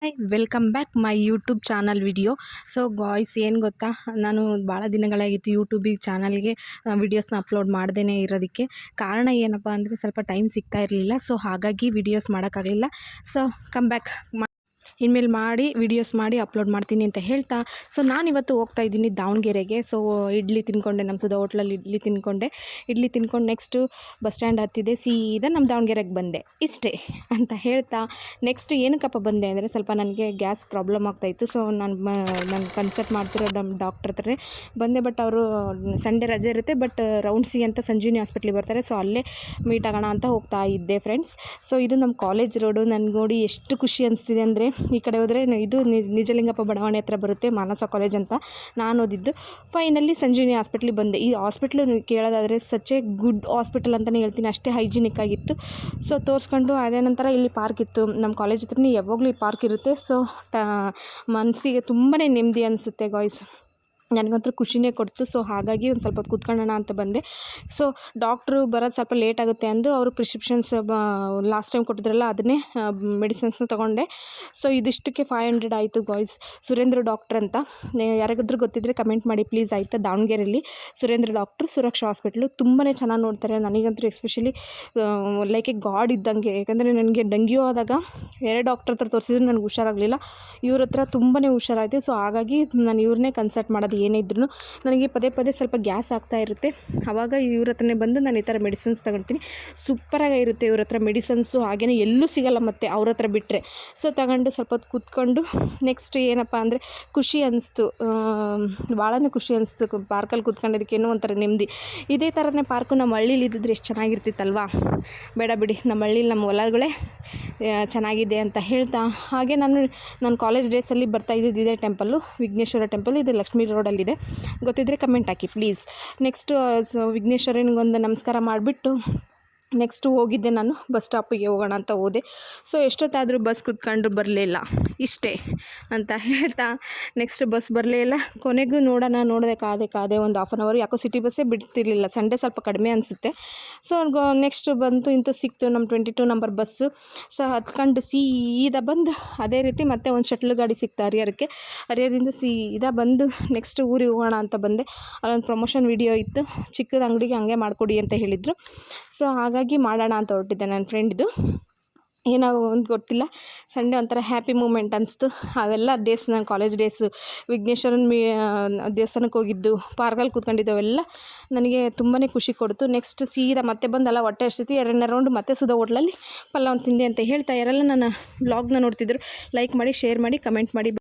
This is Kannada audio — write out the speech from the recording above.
Hi welcome back my YouTube channel video. So guys, ಏನು ಗೊತ್ತಾ, ನಾನು ಭಾಳ ದಿನಗಳಾಗಿತ್ತು ಯೂಟ್ಯೂಬಿಗೆ ಚಾನಲ್ಗೆ ವಿಡಿಯೋಸ್ನ ಅಪ್ಲೋಡ್ ಮಾಡ್ದೇ ಇರೋದಕ್ಕೆ. ಕಾರಣ ಏನಪ್ಪ ಅಂದರೆ ಸ್ವಲ್ಪ ಟೈಮ್ ಸಿಗ್ತಾ ಇರಲಿಲ್ಲ. ಸೊ ಹಾಗಾಗಿ ವಿಡಿಯೋಸ್ ಮಾಡೋಕ್ಕಾಗಲಿಲ್ಲ. ಸೊ ಕಮ್ ಬ್ಯಾಕ್ ಇನ್ಮೇಲೆ ಮಾಡಿ ವಿಡಿಯೋಸ್ ಮಾಡಿ ಅಪ್ಲೋಡ್ ಮಾಡ್ತೀನಿ ಅಂತ ಹೇಳ್ತಾ, ಸೊ ನಾನಿವತ್ತು ಹೋಗ್ತಾ ಇದ್ದೀನಿ ದಾವಣಗೆರೆಗೆ. ಸೊ ಇಡ್ಲಿ ತಿನ್ಕೊಂಡೆ, ನಮ್ಮ ಸುಧಾ ಹೋಟ್ಲಲ್ಲಿ ಇಡ್ಲಿ ತಿನ್ಕೊಂಡು ನೆಕ್ಸ್ಟು ಬಸ್ ಸ್ಟ್ಯಾಂಡ್ ಹತ್ತಿದೆ, ಸೀದಾ ನಮ್ಮ ದಾವಣಗೆರೆಗೆ ಬಂದೆ. ಇಷ್ಟೇ ಅಂತ ಹೇಳ್ತಾ ನೆಕ್ಸ್ಟ್ ಏನಕ್ಕಪ್ಪ ಬಂದೆ ಅಂದರೆ, ಸ್ವಲ್ಪ ನನಗೆ ಗ್ಯಾಸ್ ಪ್ರಾಬ್ಲಮ್ ಆಗ್ತಾಯಿತ್ತು. ಸೊ ನಾನು ಕನ್ಸಲ್ಟ್ ಮಾಡ್ತಿರೋ ನಮ್ಮ ಡಾಕ್ಟ್ರ್ ಹತ್ರನೇ ಬಂದೆ. ಬಟ್ ಅವರು ಸಂಡೇ ರಜೆ ಇರುತ್ತೆ, ಬಟ್ ರೌಂಡ್ಸಿಗೆ ಅಂತ ಸಂಜೀವಿನಿ ಹಾಸ್ಪಿಟ್ಲಿಗೆ ಬರ್ತಾರೆ. ಸೊ ಅಲ್ಲೇ ಮೀಟ್ ಆಗೋಣ ಅಂತ ಹೋಗ್ತಾ ಇದ್ದೆ ಫ್ರೆಂಡ್ಸ್. ಸೊ ಇದು ನಮ್ಮ ಕಾಲೇಜ್ ರೋಡು. ನನಗೆ ನೋಡಿ ಎಷ್ಟು ಖುಷಿ ಅನಿಸ್ತಿದೆ ಅಂದರೆ, ಈ ಕಡೆ ಹೋದರೆ ಇದು ನಿಜಲಿಂಗಪ್ಪ ಬಡಾವಣೆ ಹತ್ರ ಬರುತ್ತೆ, ಮಾನಸ ಕಾಲೇಜ್ ಅಂತ ನಾನು ಓದಿದ್ದು. ಫೈನಲಿ ಸಂಜೀವಿನಿ ಹಾಸ್ಪಿಟ್ಲಿಗೆ ಬಂದೆ. ಈ ಹಾಸ್ಪಿಟ್ಲು ಕೇಳೋದಾದರೆ ಸಚ್ ಎ ಗುಡ್ ಹಾಸ್ಪಿಟಲ್ ಅಂತಲೇ ಹೇಳ್ತೀನಿ, ಅಷ್ಟೇ ಹೈಜಿನಿಕ್ ಆಗಿತ್ತು. ಸೊ ತೋರಿಸ್ಕೊಂಡು ಅದೇ ನಂತರ ಇಲ್ಲಿ ಪಾರ್ಕ್ ಇತ್ತು. ನಮ್ಮ ಕಾಲೇಜ್ ಹತ್ರನೇ ಯಾವಾಗಲೂ ಈ ಪಾರ್ಕ್ ಇರುತ್ತೆ. ಸೊ ಮನಸ್ಸಿಗೆ ತುಂಬಾ ನೆಮ್ಮದಿ ಅನಿಸುತ್ತೆ ಗಾಯ್ಸ್. ನನಗಂತೂ ಖುಷಿನೇ ಕೊಡ್ತು. ಸೊ ಹಾಗಾಗಿ ಒಂದು ಸ್ವಲ್ಪ ಕೂತ್ಕೊಳ್ಳೋಣ ಅಂತ ಬಂದೆ. ಸೊ ಡಾಕ್ಟ್ರು ಬರೋದು ಸ್ವಲ್ಪ ಲೇಟ್ ಆಗುತ್ತೆ ಅಂದು ಅವರು ಪ್ರಿಸ್ಕ್ರಿಪ್ಷನ್ಸ್ ಲಾಸ್ಟ್ ಟೈಮ್ ಕೊಟ್ಟಿದ್ರಲ್ಲ ಅದನ್ನೇ ಮೆಡಿಸಿನ್ಸ್ನ ತೊಗೊಂಡೆ. ಸೊ ಇದಿಷ್ಟಕ್ಕೆ 500 ಆಯಿತು ಗಾಯ್ಸ್. ಸುರೇಂದ್ರ ಡಾಕ್ಟ್ರ್ ಅಂತ ಯಾರಿಗಾದ್ರೂ ಗೊತ್ತಿದ್ದರೆ ಕಮೆಂಟ್ ಮಾಡಿ ಪ್ಲೀಸ್, ಆಯಿತಾ. ದಾವಣಗೆರೆಯಲ್ಲಿ ಸುರೇಂದ್ರ ಡಾಕ್ಟ್ರು, ಸುರಕ್ಷಾ ಹಾಸ್ಪಿಟ್ಲು, ತುಂಬಾ ಚೆನ್ನಾಗಿ ನೋಡ್ತಾರೆ. ನನಗಂತೂ ಎಸ್ಪೆಷಲಿ ಲೈಕ್ ಎ ಗಾಡ್ ಇದ್ದಂಗೆ. ಯಾಕಂದರೆ ನನಗೆ ಡೆಂಗ್ಯೂ ಆದಾಗ 2 ಡಾಕ್ಟ್ರ್ ಹತ್ರ ತೋರಿಸಿದ್ರು ನನಗೆ ಹುಷಾರಾಗಲಿಲ್ಲ. ಇವ್ರ ಹತ್ರ ತುಂಬಾ ಹುಷಾರಾಯಿತು. ಸೊ ಹಾಗಾಗಿ ನಾನು ಇವ್ರನ್ನೇ ಕನ್ಸಲ್ಟ್ ಮಾಡೋದು. ಏನೇ ಇದ್ರೂ ನನಗೆ ಪದೇ ಸ್ವಲ್ಪ ಗ್ಯಾಸ್ ಆಗ್ತಾ ಇರುತ್ತೆ. ಆವಾಗ ಇವ್ರ ಹತ್ರನೇ ಬಂದು ನಾನು ಈ ಥರ ಮೆಡಿಸಿನ್ಸ್ ತಗೊಳ್ತೀನಿ. ಸೂಪರಾಗಿ ಇರುತ್ತೆ ಇವ್ರ ಹತ್ರ ಮೆಡಿಸನ್ಸು, ಹಾಗೆಯೇ ಎಲ್ಲೂ ಸಿಗೋಲ್ಲ ಮತ್ತು ಅವ್ರ ಹತ್ರ ಬಿಟ್ಟರೆ. ಸೊ ತಗೊಂಡು ಸ್ವಲ್ಪ ಹೊತ್ತು ಕೂತ್ಕೊಂಡು ನೆಕ್ಸ್ಟ್ ಏನಪ್ಪ ಅಂದರೆ ಖುಷಿ ಅನ್ನಿಸ್ತು, ಭಾಳನೇ ಖುಷಿ ಅನಿಸ್ತು. ಪಾರ್ಕಲ್ಲಿ ಕೂತ್ಕೊಂಡಿದ್ದಕ್ಕೇನೋ ಒಂಥರ ನೆಮ್ಮದಿ. ಇದೇ ಥರನೇ ಪಾರ್ಕು ನಮ್ಮ ಹಳ್ಳೀಲಿ ಇದ್ದಿದ್ರೆ ಎಷ್ಟು ಚೆನ್ನಾಗಿರ್ತಿತ್ತಲ್ವಾ. ಬೇಡ ಬಿಡಿ, ನಮ್ಮ ಹಳ್ಳೀಲಿ ನಮ್ಮ ಹೊಲಗಳೇ ಚೆನ್ನಾಗಿದೆ ಅಂತ ಹೇಳ್ತಾ, ಹಾಗೆ ನಾನು ಕಾಲೇಜ್ ಡೇಸಲ್ಲಿ ಬರ್ತಾ ಇದ್ದಿದ್ದು ಇದೇ ಟೆಂಪಲ್ಲು, ವಿಘ್ನೇಶ್ವರ ಟೆಂಪಲ್. ಇದು ಲಕ್ಷ್ಮೀ ರೋಡಲ್ಲಿದೆ, ಗೊತ್ತಿದ್ದರೆ ಕಮೆಂಟ್ ಹಾಕಿ ಪ್ಲೀಸ್. ನೆಕ್ಸ್ಟು ವಿಘ್ನೇಶ್ವರನಿಗೊಂದು ನಮಸ್ಕಾರ ಮಾಡಿಬಿಟ್ಟು ನೆಕ್ಸ್ಟು ಹೋಗಿದ್ದೆ ನಾನು ಬಸ್ ಸ್ಟಾಪಿಗೆ ಹೋಗೋಣ ಅಂತ ಹೋದೆ. ಸೊ ಎಷ್ಟೊತ್ತಾದರೂ ಬಸ್ ಕುತ್ಕೊಂಡ್ರು ಬರಲೇ ಇಲ್ಲ. ಇಷ್ಟೇ ಅಂತ ಹೇಳ್ತಾ ನೆಕ್ಸ್ಟ್ ಬಸ್ ಬರಲೇ ಇಲ್ಲ. ಕೊನೆಗೂ ನೋಡಿದೆ, ಕಾದೆ ಒಂದು ಹಾಫ್ ಆನ್ ಅವರ್. ಯಾಕೋ ಸಿಟಿ ಬಸ್ಸೇ ಬಿಡ್ತಿರ್ಲಿಲ್ಲ, ಸಂಡೇ ಸ್ವಲ್ಪ ಕಡಿಮೆ ಅನಿಸುತ್ತೆ. ಸೊ ನೆಕ್ಸ್ಟ್ ಬಂತು ಸಿಕ್ತು ನಮ್ಮ 22 ನಂಬರ್ ಬಸ್ಸು. ಸೊ ಹತ್ಕೊಂಡು ಸೀದಾ ಬಂದು ಅದೇ ರೀತಿ ಮತ್ತೆ ಒಂದು ಶಟ್ಲ್ ಗಾಡಿ ಸಿಕ್ತು ಹರಿಹರದಿಂದ ಸೀದಾ ಬಂದು ನೆಕ್ಸ್ಟ್ ಊರಿಗೆ ಹೋಗೋಣ ಅಂತ ಬಂದೆ. ಅಲ್ಲೊಂದು ಪ್ರಮೋಷನ್ ವಿಡಿಯೋ ಇತ್ತು, ಚಿಕ್ಕದ ಅಂಗಡಿಗೆ ಹಂಗೆ ಮಾಡಿಕೊಡಿ ಅಂತ ಹೇಳಿದರು. ಸೊ ಹಾಗಾಗಿ ಮಾಡೋಣ ಅಂತ ಹೊರಟಿದ್ದೆ. ನನ್ನ ಫ್ರೆಂಡ್ದು ಏನೋ ಒಂದು ಗೊತ್ತಿಲ್ಲ, ಸಂಡೇ ಒಂಥರ ಹ್ಯಾಪಿ ಮೂಮೆಂಟ್ ಅನಿಸ್ತು. ಅವೆಲ್ಲ ಡೇಸ್ ನನ್ನ ಕಾಲೇಜ್ ಡೇಸು, ವಿಘ್ನೇಶ್ವರನ ದೇವಸ್ಥಾನಕ್ಕೆ ಹೋಗಿದ್ದು, ಪಾರ್ಕಲ್ಲಿ ಕೂತ್ಕೊಂಡಿದ್ದು, ಅವೆಲ್ಲ ನನಗೆ ತುಂಬಾ ಖುಷಿ ಕೊಡ್ತು. ನೆಕ್ಸ್ಟ್ ಸೀದಾ ಮತ್ತೆ ಬಂದಲ್ಲ ಹೊಟ್ಟೆ ಹಸಿತು, 2ನೇ ರೌಂಡ್ ಮತ್ತೆ ಸುಧಾ ಹೋಟ್ಲಲ್ಲಿ ಪಲ್ಯ ತಿಂದೆ ಅಂತ ಹೇಳ್ತಾ, ಯಾರೆಲ್ಲ ನನ್ನ ವ್ಲಾಗ್ನ ನೋಡ್ತಿದ್ರು ಲೈಕ್ ಮಾಡಿ, ಶೇರ್ ಮಾಡಿ, ಕಮೆಂಟ್ ಮಾಡಿ.